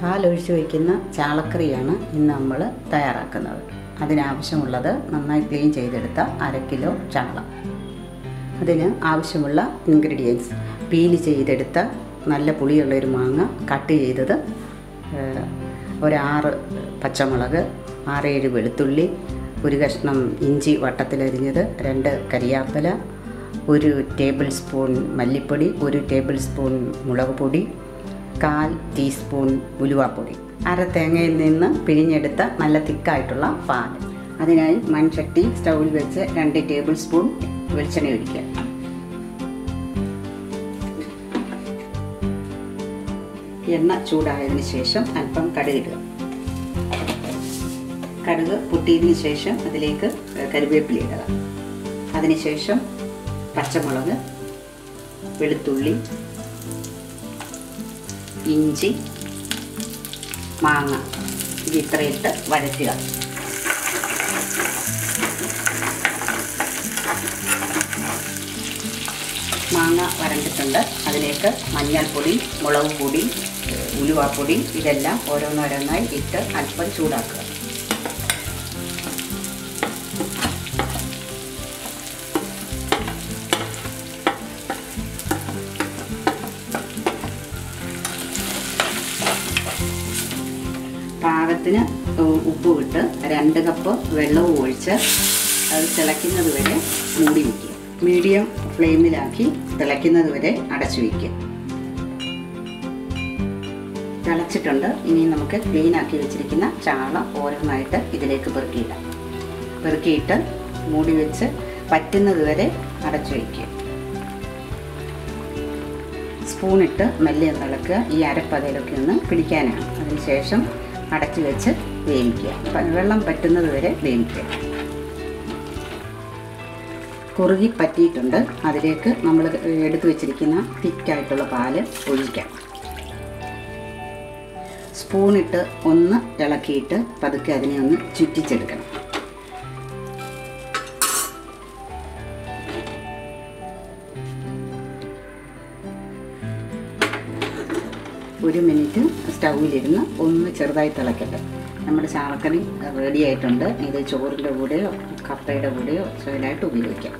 പാലൊഴിച്ച് വയ്ക്കുന്ന ചാളക്കറിയാണ് ഇന്ന് നമ്മൾ തയ്യാറാക്കുന്നത്. അതിനാവശ്യമുള്ളത് നന്നായി ക്ലീൻ ചെയ്തെടുത്ത 1/2 കിലോ ചാള. അതിന് ആവശ്യമുള്ള ഇൻഗ്രീഡിയൻസ്: പീല് ചെയ്തെടുത്ത നല്ല പുളിയുള്ളൊരു മാങ്ങ, കട്ട് ചെയ്തത്, ഒരു 6 പച്ചമുളക്, 6-7 വെളുത്തുള്ളി, 1 കഷ്ണം ഇഞ്ചി വട്ടത്തിലരിഞ്ഞത്, 2 കരിയാപ്പില, 1 ടേബിൾ സ്പൂൺ മല്ലിപ്പൊടി, 1 ടേബിൾ സ്പൂൺ മുളക് പൊടി, 1/4 ടീസ്പൂൺ ഉലുവാപ്പൊടി, 1/2 തേങ്ങയിൽ നിന്ന് പിഴിഞ്ഞെടുത്ത നല്ല തിക്കായിട്ടുള്ള പാൽ. അതിനായി മൺചട്ടി സ്റ്റൗവിൽ വെച്ച് 2 ടേബിൾ സ്പൂൺ വെളിച്ചെണ്ണ ഒഴിക്കുക. എണ്ണ ചൂടായതിനു ശേഷം അല്പം കടുകിടുക. കടുക് പൊട്ടിയതിന് ശേഷം അതിലേക്ക് കറിവേപ്പില ഇടുക. അതിനുശേഷം പച്ചമുളക്, വെളുത്തുള്ളി, ഇഞ്ചി, മാങ്ങ ഇത് ഇത്രയിട്ട് വഴറ്റുക. മാങ്ങ വരണ്ടിട്ടുണ്ട്. അതിലേക്ക് മഞ്ഞൾപ്പൊടി, മുളക് പൊടി, ഉലുവാപ്പൊടി ഇതെല്ലാം ഓരോന്നോരോന്നായി ഇട്ട് അല്പം ചൂടാക്കുക. പാകത്തിന് ഉപ്പ് ഇട്ട് 2 കപ്പ് വെള്ളവും ഒഴിച്ച് അത് തിളയ്ക്കുന്നത് വരെ മൂടി വയ്ക്കുക. മീഡിയം ഫ്ലെയിമിലാക്കി തിളയ്ക്കുന്നത് വരെ അടച്ചു വയ്ക്കുക. തിളച്ചിട്ടുണ്ട്. ഇനി നമുക്ക് ക്ലീനാക്കി വെച്ചിരിക്കുന്ന ചാള ഓരോന്നായിട്ട് ഇതിലേക്ക് പെറുക്കിയിട്ട് മൂടി വെച്ച് പറ്റുന്നത് വരെ അടച്ചു വയ്ക്കുക. സ്പൂണിട്ട് മെല്ലെ തിളക്കുക. ഈ അരപ്പതയിലൊക്കെ ഒന്ന് പിടിക്കാനാണ്. അതിനുശേഷം അടച്ചു വെച്ച് വേവിക്കുക. വെള്ളം പറ്റുന്നത് വരെ വേവിക്കുക. കുറുകി പറ്റിയിട്ടുണ്ട്. അതിലേക്ക് നമ്മൾ എടുത്തു വെച്ചിരിക്കുന്ന തിക്കായിട്ടുള്ള പാല് ഒഴിക്കാം. സ്പൂണിട്ട് ഒന്ന് ഇളക്കിയിട്ട് പതുക്കെ അതിനെ ഒന്ന് ചുറ്റിച്ചെടുക്കണം. ഒരു മിനിറ്റ് സ്റ്റൗവിലിരുന്ന് ഒന്ന് ചെറുതായി തിളക്കട്ടെ. നമ്മുടെ ചാളക്കറി റെഡി ആയിട്ടുണ്ട്. ഇത് ചോറിൻ്റെ കൂടെയോ കപ്പയുടെ കൂടെയോ സൈഡായിട്ട് ഉപയോഗിക്കാം.